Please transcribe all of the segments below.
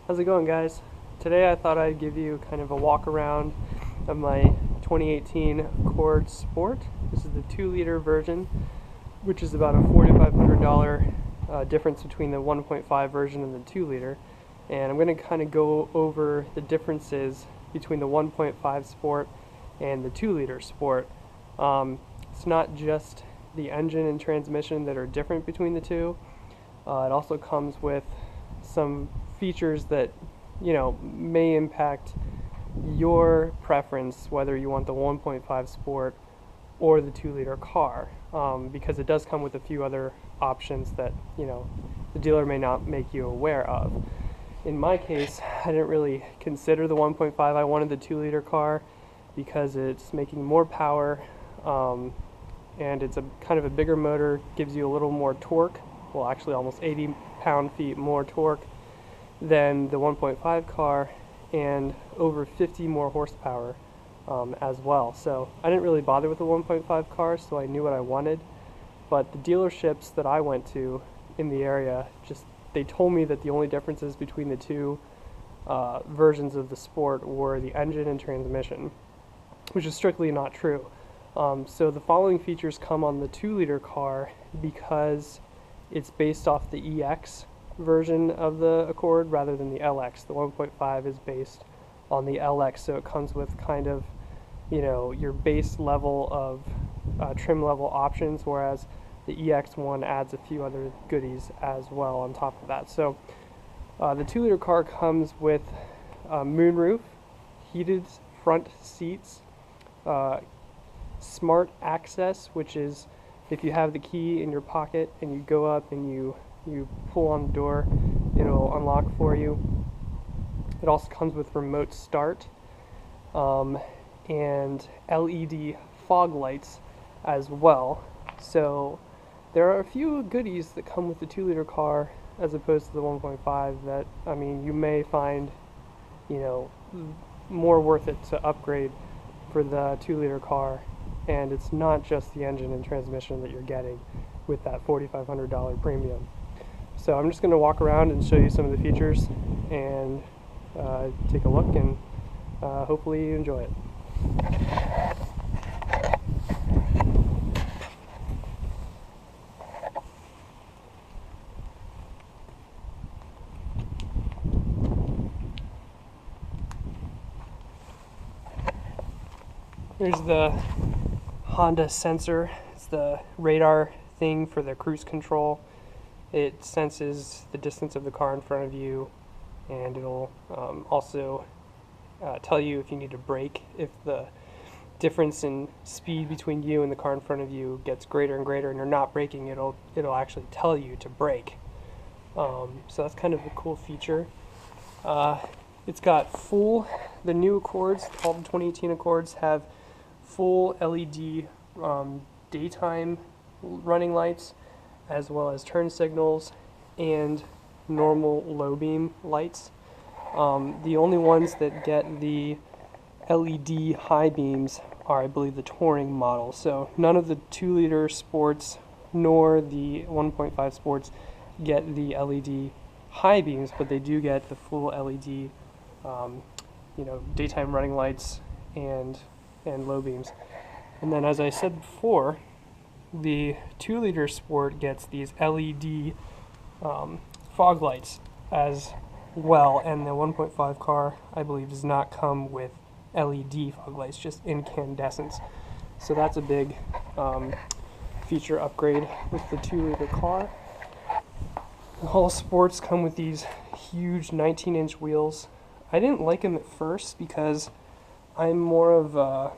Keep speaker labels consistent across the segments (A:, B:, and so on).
A: How's it going, guys? Today I thought I'd give you kind of a walk around of my 2018 Accord Sport. This is the 2-liter version, which is about a $4,500 difference between the 1.5 version and the 2-liter. And I'm going to kind of go over the differences between the 1.5 Sport and the 2-liter Sport. It's not just the engine and transmission that are different between the two. It also comes with some features that may impact your preference, whether you want the 1.5 Sport or the 2-liter car, because it does come with a few other options that the dealer may not make you aware of. In my case, I didn't really consider the 1.5. I wanted the 2-liter car because it's making more power, and it's a kind of a bigger motor, gives you a little more torque, well actually almost 80 pound-feet more torque than the 1.5 car, and over 50 more horsepower as well. So I didn't really bother with the 1.5 car, so I knew what I wanted. But the dealerships that I went to in the area, they told me that the only differences between the two versions of the Sport were the engine and transmission, which is strictly not true. So the following features come on the 2-liter car because it's based off the EX version of the Accord rather than the LX. The 1.5 is based on the LX, so it comes with kind of your base level of trim level options, whereas the EX one adds a few other goodies as well on top of that. So the 2-liter car comes with moonroof, heated front seats, smart access, which is if you have the key in your pocket and you go up and you pull on the door, it'll unlock for you. It also comes with remote start and LED fog lights as well. So there are a few goodies that come with the 2-liter car as opposed to the 1.5 that, you may find, more worth it to upgrade for the 2-liter car. And it's not just the engine and transmission that you're getting with that $4,500 premium. So I'm just going to walk around and show you some of the features and take a look, and hopefully you enjoy it. Here's the Honda sensor. It's the radar thing for the cruise control. It senses the distance of the car in front of you, and it'll also tell you if you need to brake. If the difference in speed between you and the car in front of you gets greater and greater and you're not braking, it'll actually tell you to brake. So that's kind of a cool feature. It's got the new Accords, all the 2018 Accords have full LED daytime running lights, as well as turn signals and normal low beam lights. The only ones that get the LED high beams are, I believe, the Touring model. So none of the 2-liter Sports nor the 1.5 Sports get the LED high beams, but they do get the full LED daytime running lights and low beams. And then, as I said before, the 2-liter Sport gets these LED fog lights as well, and the 1.5 car, I believe, does not come with LED fog lights, just incandescents. So that's a big feature upgrade with the 2-liter car. All Sports come with these huge 19-inch wheels. I didn't like them at first because I'm more of a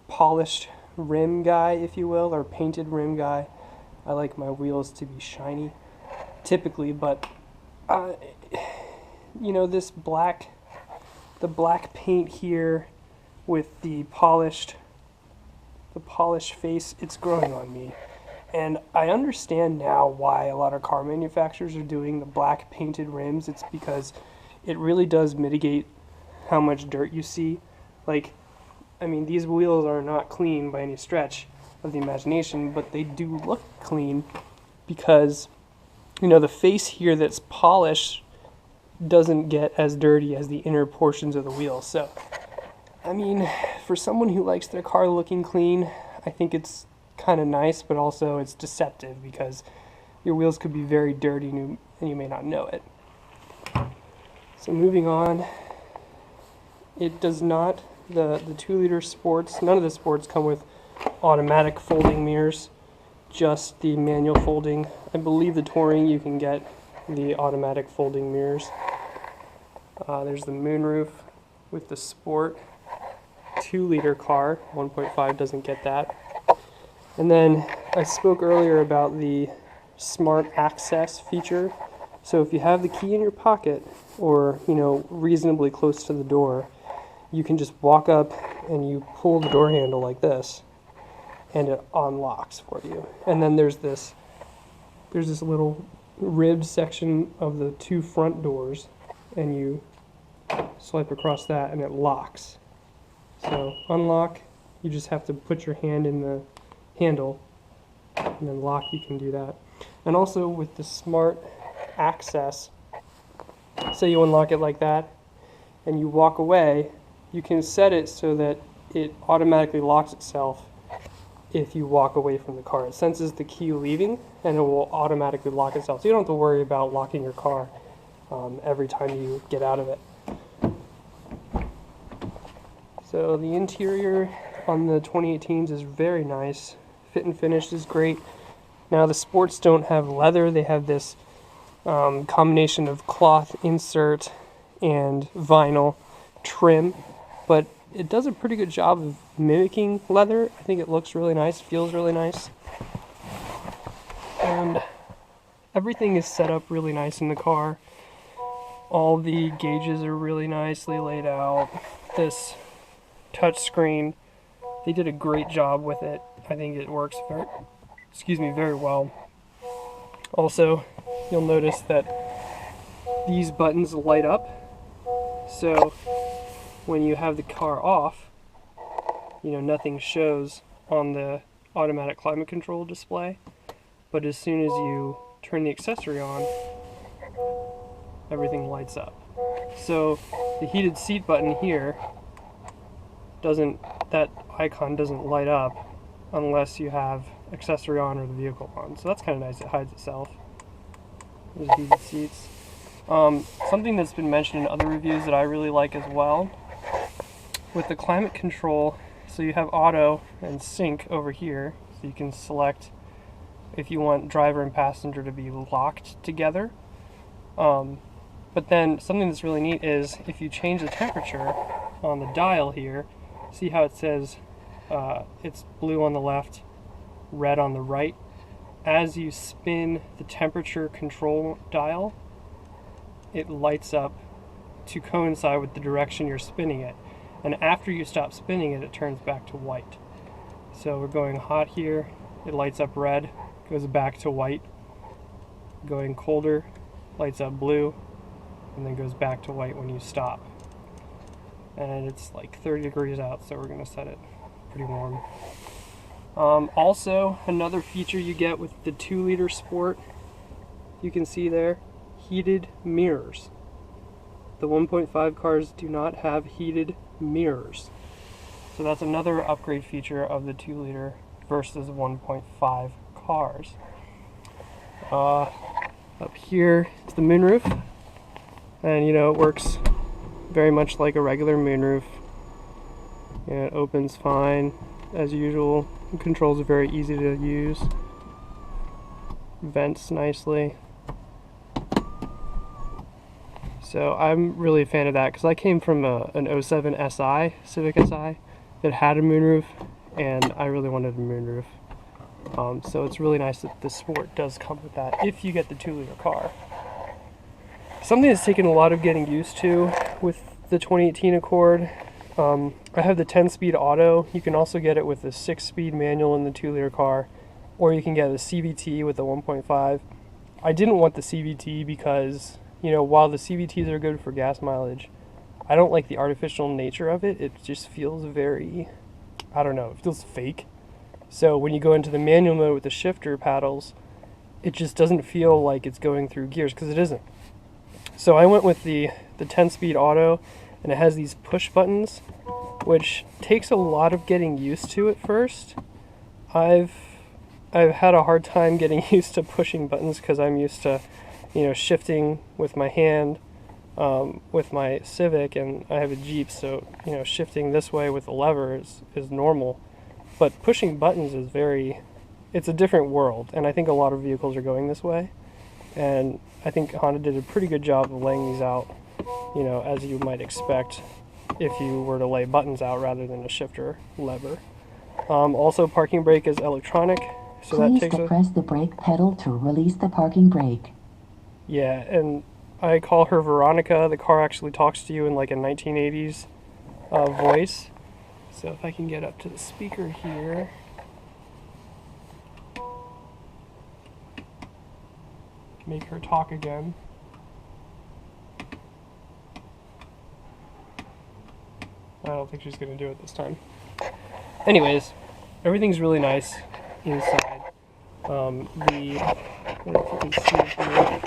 A: polished rim guy, if you will, or painted rim guy. I like my wheels to be shiny, typically, but this the black paint here with the polished face, it's growing on me. And I understand now why a lot of car manufacturers are doing the black painted rims. It's because it really does mitigate how much dirt you see. These wheels are not clean by any stretch of the imagination, but they do look clean because, the face here that's polished doesn't get as dirty as the inner portions of the wheels. So, I mean, for someone who likes their car looking clean, I think it's kind of nice, but also it's deceptive because your wheels could be very dirty and you may not know it. So moving on, it does not, the 2-liter sports, none of the sports come with automatic folding mirrors, just the manual folding. I believe the Touring you can get the automatic folding mirrors. There's the moonroof with the Sport 2-liter car. 1.5 doesn't get that. And then I spoke earlier about the Smart Access feature. So if you have the key in your pocket or, reasonably close to the door, you can just walk up and you pull the door handle like this and it unlocks for you. And then there's this little ribbed section of the 2 front doors, and you swipe across that and it locks. So unlock, you just have to put your hand in the handle, and then lock, you can do that. And also with the Smart Access, say you unlock it like that and you walk away, you can set it so that it automatically locks itself if you walk away from the car. It senses the key leaving and it will automatically lock itself. So you don't have to worry about locking your car every time you get out of it. So the interior on the 2018s is very nice. Fit and finish is great. Now the sports don't have leather. They have this combination of cloth insert and vinyl trim, but it does a pretty good job of mimicking leather. I think it looks really nice, feels really nice. And everything is set up really nice in the car. All the gauges are really nicely laid out. This touch screen, they did a great job with it. I think it works very well. Also, you'll notice that these buttons light up. So when you have the car off, nothing shows on the automatic climate control display. But as soon as you turn the accessory on, everything lights up. So the heated seat button here that icon doesn't light up unless you have accessory on or the vehicle on. So that's kind of nice, it hides itself. There's heated seats. Something that's been mentioned in other reviews that I really like as well, with the climate control, so you have auto and sync over here, so you can select if you want driver and passenger to be locked together. But then something that's really neat is if you change the temperature on the dial here, see how it says it's blue on the left, red on the right. As you spin the temperature control dial, it lights up to coincide with the direction you're spinning it. And after you stop spinning it, it turns back to white. So we're going hot here, it lights up red, goes back to white. Going colder, lights up blue, and then goes back to white when you stop. And it's like 30 degrees out, so we're going to set it pretty warm. Also, another feature you get with the 2-liter Sport, you can see there, heated mirrors. The 1.5 cars do not have heated mirrors. So that's another upgrade feature of the 2-liter versus 1.5 cars. Up here is the moonroof, and it works very much like a regular moonroof. It opens fine as usual. The controls are very easy to use. Vents nicely. So I'm really a fan of that because I came from an 07 SI, Civic SI, that had a moonroof, and I really wanted a moonroof. So it's really nice that the Sport does come with that if you get the 2-liter car. Something that's taken a lot of getting used to with the 2018 Accord, I have the 10-speed auto. You can also get it with the 6-speed manual in the 2-liter car, or you can get the CVT with the 1.5. I didn't want the CVT because, while the CVTs are good for gas mileage, I don't like the artificial nature of it. It just feels very, it feels fake. So when you go into the manual mode with the shifter paddles, it just doesn't feel like it's going through gears, because it isn't. So I went with the 10-speed auto, and it has these push buttons, which takes a lot of getting used to at first. I've had a hard time getting used to pushing buttons because I'm used to, shifting with my hand with my Civic, and I have a Jeep, so shifting this way with the lever is normal. But pushing buttons is it's a different world, and I think a lot of vehicles are going this way. And I think Honda did a pretty good job of laying these out, as you might expect if you were to lay buttons out rather than a shifter lever. Also, parking brake is electronic, so
B: Please
A: that takes
B: press the brake pedal to release the parking brake.
A: Yeah, and I call her Veronica. The car actually talks to you in like a 1980s voice. So if I can get up to the speaker here. Make her talk again. I don't think she's going to do it this time. Anyways, everything's really nice inside. I don't know if you can see here.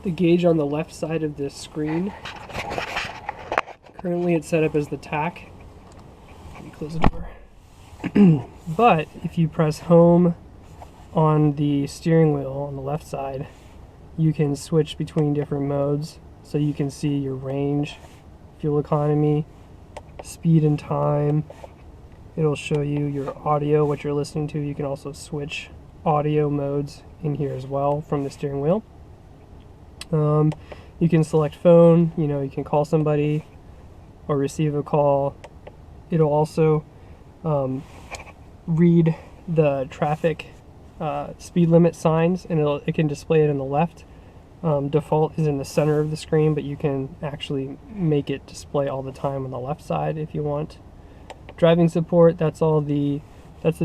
A: The gauge on the left side of this screen, currently it's set up as the tack. Let me close the door. But if you press home on the steering wheel on the left side, you can switch between different modes, so you can see your range, fuel economy, speed and time. It'll show you your audio, what you're listening to. You can also switch audio modes in here as well from the steering wheel. You can select phone, you can call somebody or receive a call. It'll also read the traffic speed limit signs, and it can display it in the left. Default is in the center of the screen, but you can actually make it display all the time on the left side if you want. Driving support, that's the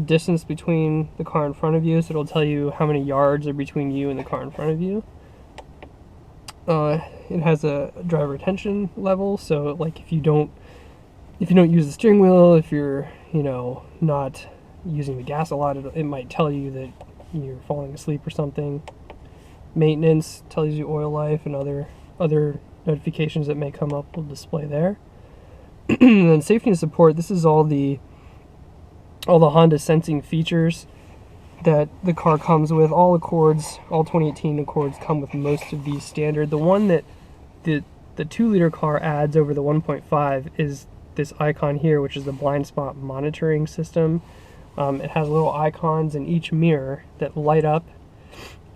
A: distance between the car in front of you, so it'll tell you how many yards are between you and the car in front of you. It has a driver attention level, so like if you don't use the steering wheel, if you're not using the gas a lot, it might tell you that you're falling asleep or something. Maintenance tells you oil life, and other notifications that may come up will display there. And then safety and support, this is all the Honda sensing features that the car comes with. All 2018 Accords come with most of these standard. The one that the 2-liter car adds over the 1.5 is this icon here, which is the blind spot monitoring system. It has little icons in each mirror that light up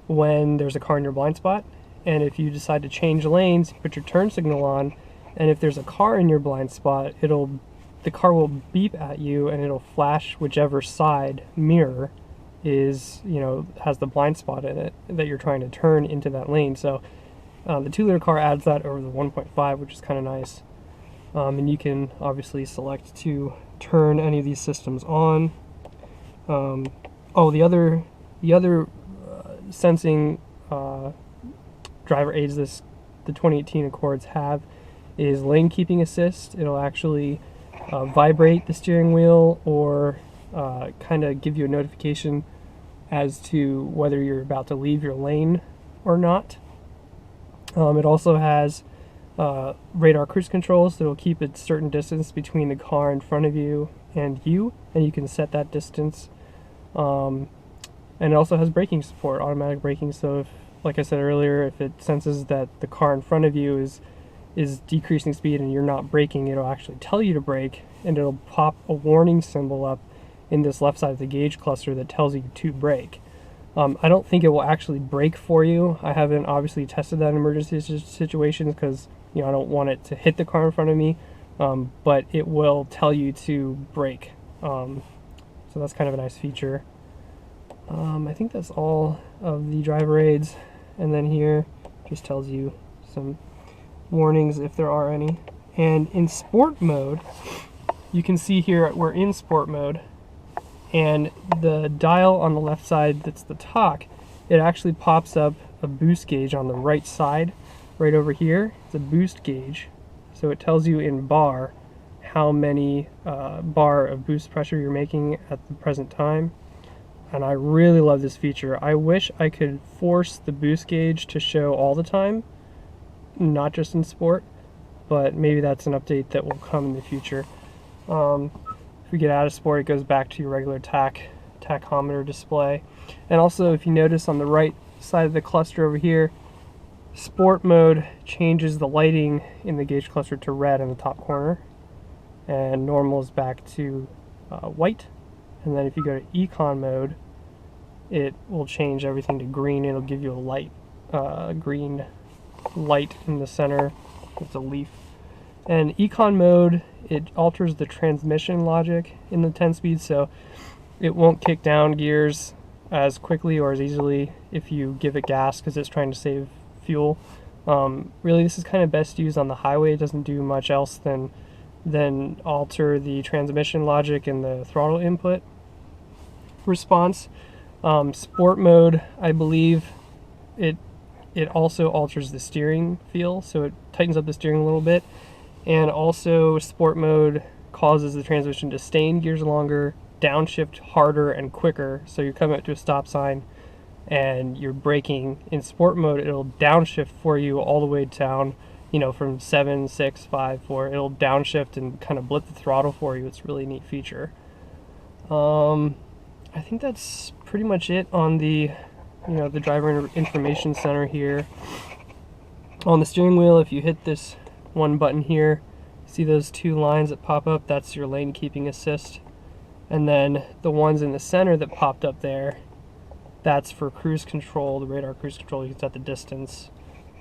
A: when there's a car in your blind spot, and if you decide to change lanes, you put your turn signal on, and if there's a car in your blind spot, the car will beep at you, and it'll flash whichever side mirror has the blind spot in it that you're trying to turn into that lane. So the 2-liter car adds that over the 1.5, which is kind of nice. And you can obviously select to turn any of these systems on. The other sensing driver aids the 2018 Accords have is lane keeping assist. It'll actually vibrate the steering wheel or kind of give you a notification as to whether you're about to leave your lane or not. It also has radar cruise control, so it'll keep a certain distance between the car in front of you, and you can set that distance. And it also has braking support, automatic braking, so if, like I said earlier, if it senses that the car in front of you is decreasing speed and you're not braking, it'll actually tell you to brake, and it'll pop a warning symbol up in this left side of the gauge cluster that tells you to brake. I don't think it will actually brake for you. I haven't obviously tested that in emergency situations because I don't want it to hit the car in front of me, but it will tell you to brake. So that's kind of a nice feature. I think that's all of the driver aids, and then here just tells you some warnings if there are any. And in sport mode, you can see here we're in sport mode, and the dial on the left side that's the talk, it actually pops up a boost gauge on the right side right over here. It's a boost gauge, so it tells you in bar how many bar of boost pressure you're making at the present time. and I really love this feature. I wish I could force the boost gauge to show all the time, not just in sport, but maybe that's an update that will come in the future. If we get out of sport, it goes back to your regular tachometer display. And also, if you notice on the right side of the cluster over here, sport mode changes the lighting in the gauge cluster to red in the top corner, and normal is back to white. And then if you go to econ mode, it will change everything to green. It'll give you a light green light in the center. It's a leaf. And econ mode, it alters the transmission logic in the 10-speed, so it won't kick down gears as quickly or as easily if you give it gas because it's trying to save fuel. Really, this is kind of best used on the highway. It doesn't do much else than alter the transmission logic and the throttle input response. Sport mode, I believe it also alters the steering feel, so it tightens up the steering a little bit. And also sport mode causes the transmission to stay in gears longer, downshift harder and quicker. So you're coming up to a stop sign and you're braking. In sport mode, it'll downshift for you all the way down, from 7, 6, 5, 4. It'll downshift and kind of blip the throttle for you. It's a really neat feature. I think that's pretty much it on the driver information center here. On the steering wheel, if you hit this one button here, see those two lines that pop up? That's your lane keeping assist. And then the ones in the center that popped up there, that's for cruise control, the radar cruise control. You can set the distance,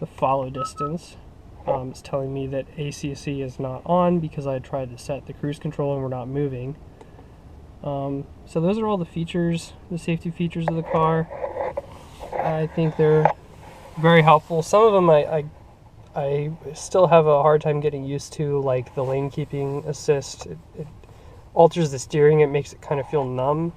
A: the follow distance. It's telling me that ACC is not on because I tried to set the cruise control and we're not moving. So those are all the features, the safety features of the car. I think they're very helpful. Some of them I still have a hard time getting used to, like the lane keeping assist. It alters the steering. It makes it kind of feel numb.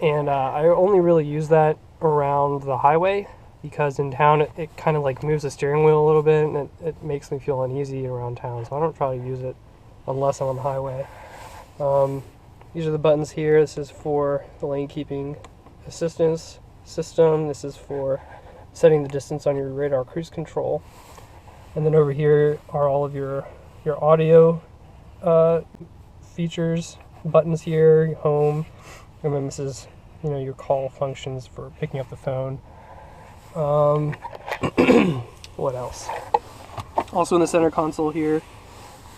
A: And I only really use that around the highway because in town it kind of like moves the steering wheel a little bit and it makes me feel uneasy around town. So I don't try to use it unless I'm on the highway. These are the buttons here. This is for the lane keeping assistance system. This is for setting the distance on your radar cruise control. And then over here are all of your audio features, buttons here, your home, and then this is your call functions for picking up the phone. What else? Also in the center console here,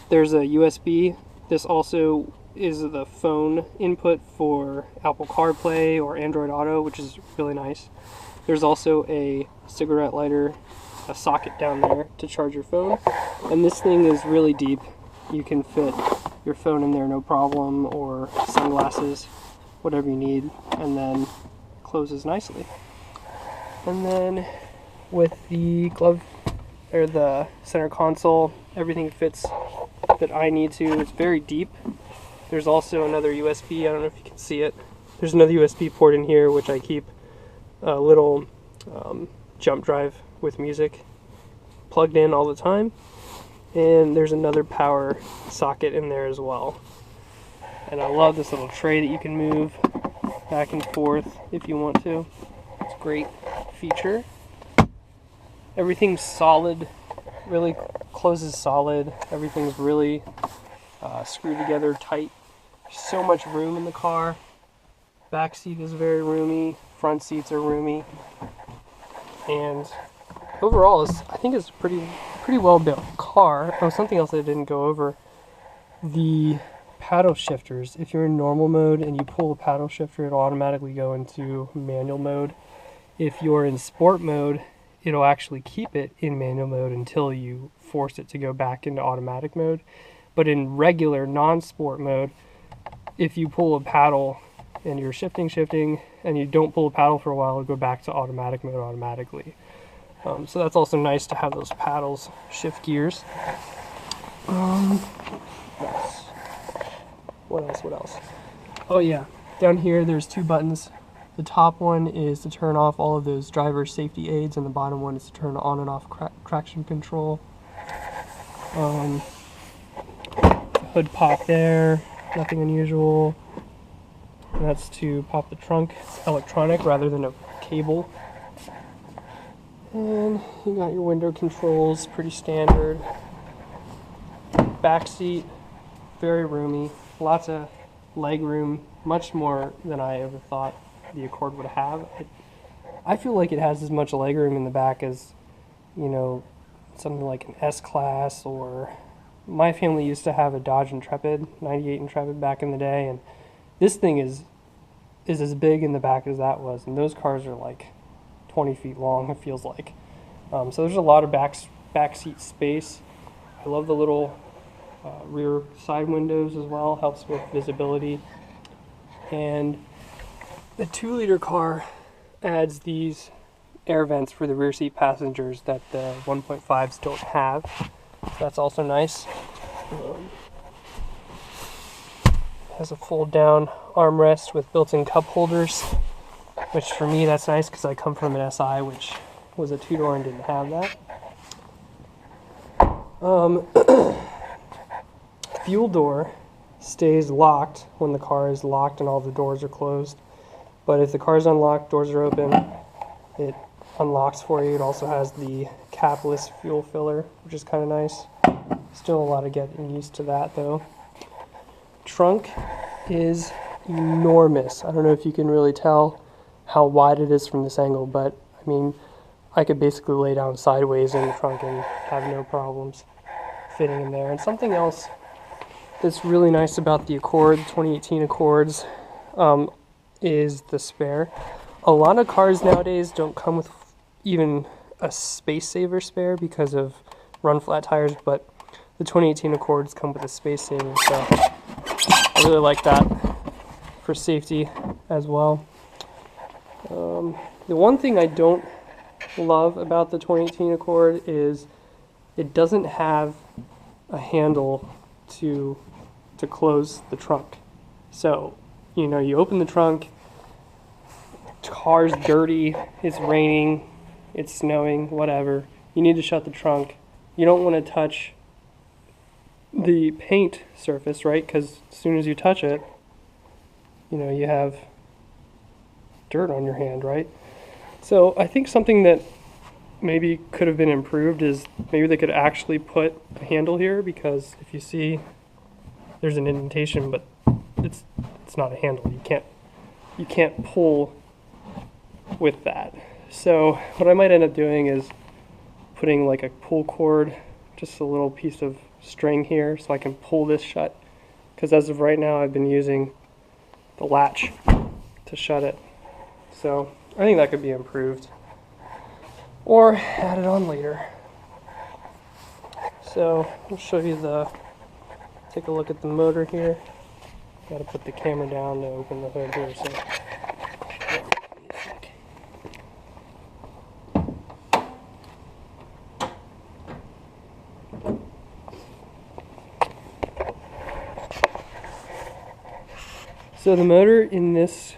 A: there's a USB. This also is the phone input for Apple CarPlay or Android Auto, which is really nice. There's also a cigarette lighter, a socket down there to charge your phone, and this thing is really deep. You can fit your phone in there no problem, or sunglasses, whatever you need, and then closes nicely. And then with the glove or the center console, everything fits that I need to. It's very deep. There's also another USB. I don't know if you can see it. There's another USB port in here, which I keep a little jump drive with music plugged in all the time. And there's another power socket in there as well. And I love this little tray that you can move back and forth if you want to. It's a great feature. Everything's solid, really closes solid. Everything's really screwed together tight. There's so much room in the car. Back seat is very roomy. Front seats are roomy. And overall, I think it's a pretty well built car. Oh, something else I didn't go over. The paddle shifters. If you're in normal mode and you pull a paddle shifter, it'll automatically go into manual mode. If you're in sport mode, it'll actually keep it in manual mode until you force it to go back into automatic mode. But in regular non-sport mode, if you pull a paddle and you're shifting, and you don't pull a paddle for a while, it'll go back to automatic mode automatically. So that's also nice to have those paddles shift gears. What else? Oh yeah, down here there's two buttons. The top one is to turn off all of those driver safety aids, and the bottom one is to turn on and off traction control. Hood pop there, nothing unusual. and that's to pop the trunk. It's electronic rather than a cable. And you got your window controls, pretty standard. Back seat, very roomy, lots of leg room, much more than I ever thought the Accord would have. I feel like it has as much leg room in the back as, you know, something like an S-Class, or my family used to have a Dodge Intrepid, 98 Intrepid back in the day, and this thing is as big in the back as that was, and those cars are like 20 feet long, it feels like. So there's a lot of back seat space. I love the little rear side windows as well, helps with visibility. And the 2-liter car adds these air vents for the rear seat passengers that the 1.5s don't have. So that's also nice. Has a fold down armrest with built-in cup holders, which for me that's nice because I come from an SI which was a 2-door and didn't have that. Fuel door stays locked when the car is locked and all the doors are closed. But if the car is unlocked, doors are open, it unlocks for you. It also has the capless fuel filler, which is kind of nice. Still a lot of getting used to that though. Trunk is enormous. I don't know if you can really tell how wide it is from this angle, but I mean, I could basically lay down sideways in the trunk and have no problems fitting in there. And something else that's really nice about the Accord, 2018 Accords, is the spare. A lot of cars nowadays don't come with even a space saver spare because of run flat tires, but the 2018 Accords come with a space saver, so I really like that for safety as well. The one thing I don't love about the 2018 Accord is it doesn't have a handle to close the trunk. So, you know, you open the trunk, car's dirty, it's raining, it's snowing, whatever. You need to shut the trunk. You don't want to touch the paint surface, right? Because as soon as you touch it, you know, you have dirt on your hand, right? So I think something that maybe could have been improved is maybe they could actually put a handle here, because if you see, there's an indentation, but it's not a handle. You can't pull with that. So what I might end up doing is putting like a pull cord, just a little piece of string here, so I can pull this shut, because as of right now I've been using the latch to shut it. So I think that could be improved or added on later. So I'll show you take a look at the motor here. Got to put the camera down to open the hood here. So So the motor in this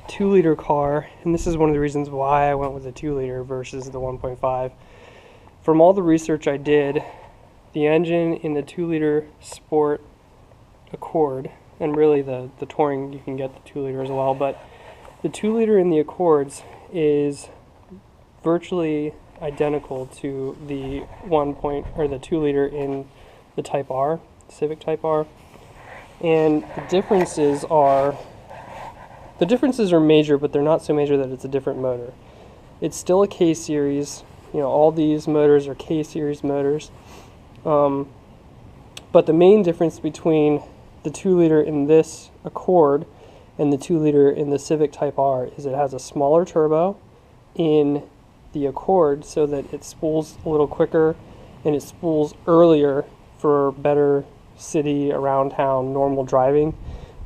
A: 2-liter car, and this is one of the reasons why I went with the 2-liter versus the 1.5. From all the research I did, the engine in the 2-liter Sport Accord, and really the Touring, you can get the 2-liter as well, but the 2-liter in the Accords is virtually identical to the 2-liter in the Type R, Civic Type R. And the differences are major, but they're not so major that it's a different motor. It's still a K-series. You know, all these motors are K-series motors. But the main difference between the 2-liter in this Accord and the 2-liter in the Civic Type R is it has a smaller turbo in the Accord so that it spools a little quicker and it spools earlier for better city, around town, normal driving.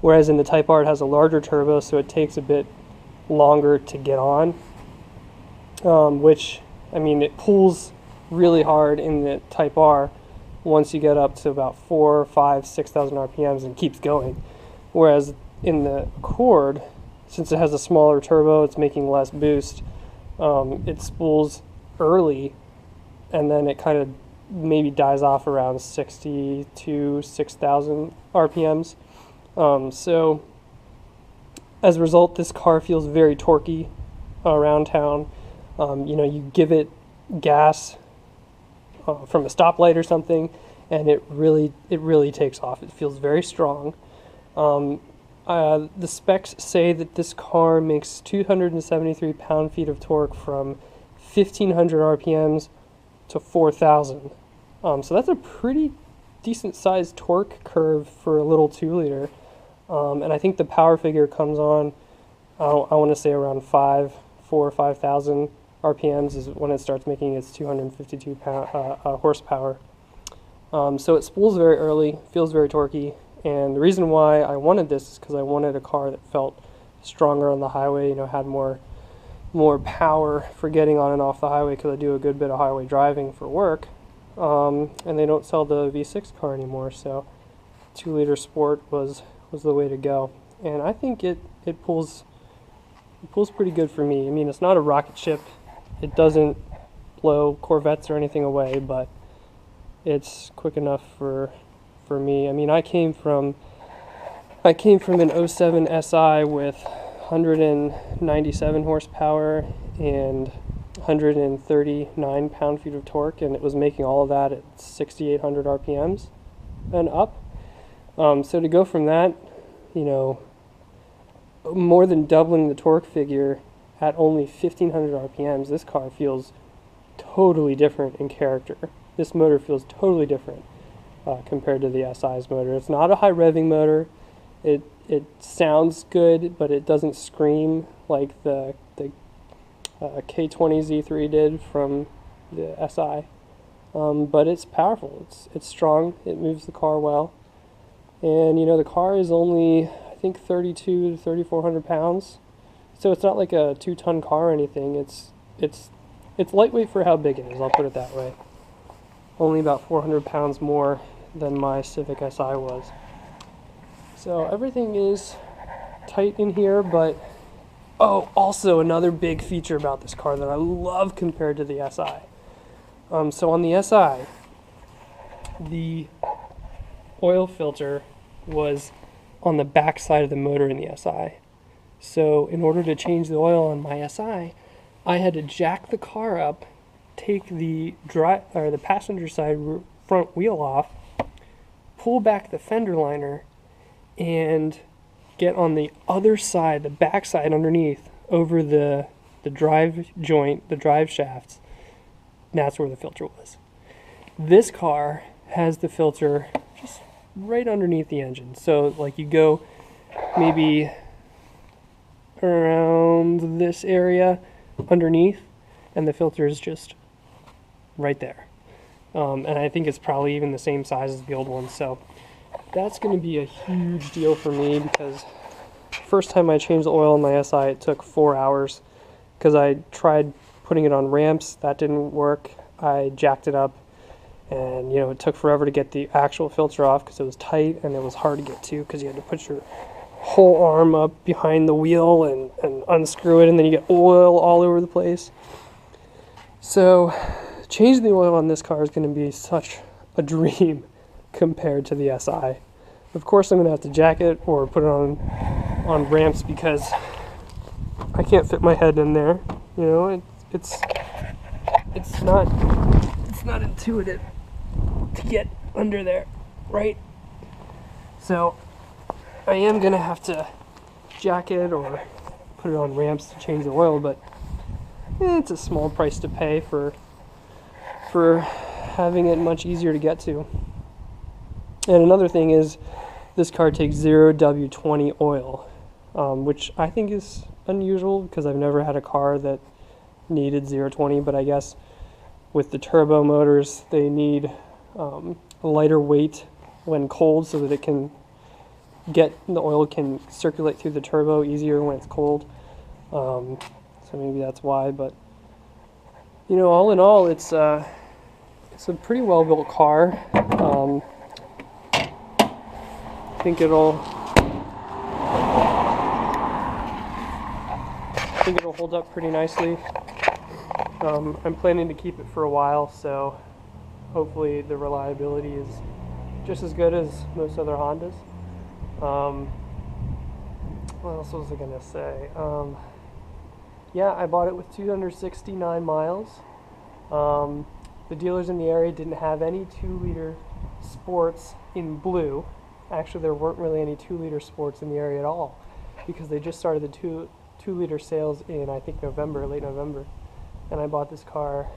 A: Whereas in the Type R it has a larger turbo, so it takes a bit longer to get on. Which, I mean, it pulls really hard in the Type R once you get up to about 4, 5, 6,000 RPMs and keeps going. Whereas in the Accord, since it has a smaller turbo, it's making less boost, it spools early and then it kind of maybe dies off around 60 to 6,000 RPMs. So as a result, this car feels very torquey around town. You give it gas from a stoplight or something, and it really takes off. It feels very strong. The specs say that this car makes 273 pound-feet of torque from 1,500 RPMs to 4,000. So that's a pretty decent-sized torque curve for a little 2-liter. And I think the power figure comes on, I want to say around 4 or 5,000 RPMs is when it starts making its 252 horsepower. So it spools very early, feels very torquey, and the reason why I wanted this is because I wanted a car that felt stronger on the highway, had more power for getting on and off the highway, because I do a good bit of highway driving for work, and they don't sell the V6 car anymore, so 2-liter Sport was the way to go. And I think it pulls pretty good for me. I mean, it's not a rocket ship. It doesn't blow Corvettes or anything away, but it's quick enough for me. I mean, I came from an '07 SI with 197 horsepower and 139 pound-feet of torque, and it was making all of that at 6,800 RPMs and up. So to go from that, more than doubling the torque figure at only 1,500 RPMs, this car feels totally different in character. This motor feels totally different compared to the SI's motor. It's not a high revving motor. It sounds good, but it doesn't scream like the K20 Z3 did from the SI. But it's powerful. It's strong. It moves the car well. And the car is only, I think, 3,200 to 3,400 pounds. So it's not like a 2-ton car or anything. It's lightweight for how big it is, I'll put it that way. Only about 400 pounds more than my Civic SI was. So everything is tight in here, but also another big feature about this car that I love compared to the SI. So on the SI, the oil filter was on the back side of the motor in the SI. So in order to change the oil on my SI, I had to jack the car up, take the passenger side front wheel off, pull back the fender liner, and get on the other side, the back side underneath, over the drive joint, the drive shafts. And that's where the filter was. This car has the filter just right underneath the engine. So like you go maybe around this area underneath, and the filter is just right there. And I think it's probably even the same size as the old one. So that's going to be a huge deal for me, because first time I changed the oil in my SI, it took 4 hours, because I tried putting it on ramps. That didn't work. I jacked it up, and it took forever to get the actual filter off because it was tight and it was hard to get to, because you had to put your whole arm up behind the wheel and unscrew it, and then you get oil all over the place. So changing the oil on this car is going to be such a dream compared to the SI. Of course, I'm going to have to jack it or put it on ramps, because I can't fit my head in there. It's not intuitive to get under there, right? So I am going to have to jack it or put it on ramps to change the oil, but it's a small price to pay for having it much easier to get to. And another thing is, this car takes 0 W20 oil, which I think is unusual, because I've never had a car that needed 0.20, but I guess with the turbo motors, they need a lighter weight when cold, so that the oil can circulate through the turbo easier when it's cold. So maybe that's why, but all in all, it's a pretty well built car. I think it'll hold up pretty nicely. I'm planning to keep it for a while, so hopefully the reliability is just as good as most other Hondas. What else was I gonna say? Yeah, I bought it with 269 miles. The dealers in the area didn't have any 2-liter sports in blue. Actually, there weren't really any 2-liter sports in the area at all because they just started the 2-liter sales in, I think, November, late November. And I bought this car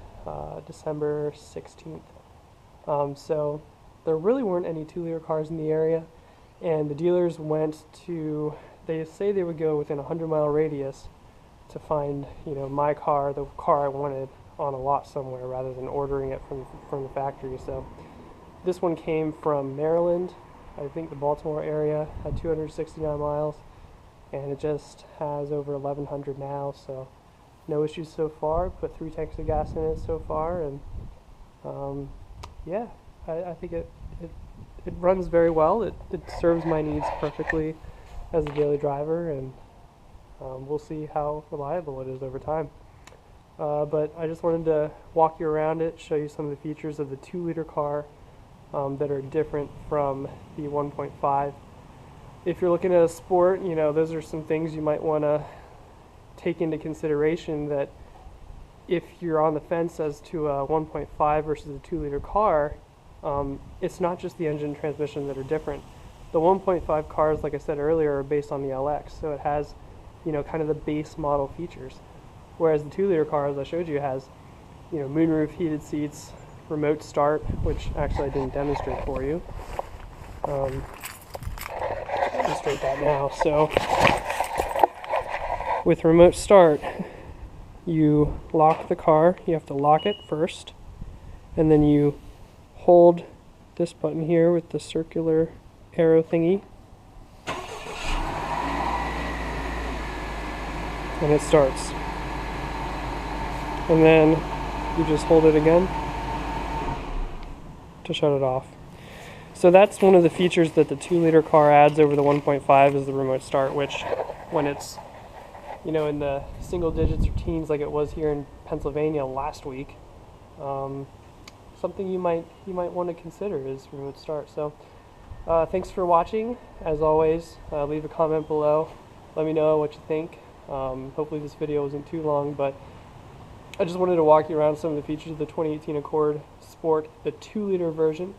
A: December 16th. So there really weren't any 2-liter cars in the area. And the dealers went to, they say they would go within a 100-mile radius to find, my car, the car I wanted, on a lot somewhere rather than ordering it from the factory. So this one came from Maryland. I think the Baltimore area had 269 miles, and it just has over 1,100 now. So no issues so far. Put 3 tanks of gas in it so far, and yeah, I think it runs very well. It serves my needs perfectly as a daily driver, and we'll see how reliable it is over time. But I just wanted to walk you around it, show you some of the features of the 2-liter car that are different from the 1.5. If you're looking at a sport, those are some things you might want to take into consideration, that if you're on the fence as to a 1.5 versus a 2-liter car, it's not just the engine and transmission that are different. The 1.5 cars, like I said earlier, are based on the LX, so it has, kind of the base model features. Whereas the 2-liter car, as I showed you, has, moonroof, heated seats, remote start, which actually I didn't demonstrate for you. Demonstrate that now. So with remote start, you lock the car. You have to lock it first, and then you hold this button here with the circular arrow thingy, and it starts. And then you just hold it again to shut it off. So that's one of the features that the 2-liter car adds over the 1.5 is the remote start, which when it's in the single digits or teens like it was here in Pennsylvania last week, something you might want to consider is remote start. So thanks for watching. As always, leave a comment below. Let me know what you think. Hopefully this video wasn't too long, but I just wanted to walk you around some of the features of the 2018 Accord Sport, the 2-liter version,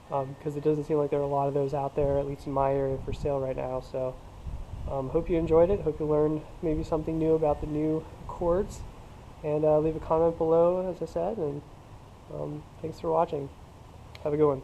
A: because it doesn't seem like there are a lot of those out there, at least in my area, for sale right now. So hope you enjoyed it. Hope you learned maybe something new about the new Accords. And leave a comment below, as I said. And thanks for watching. Have a good one.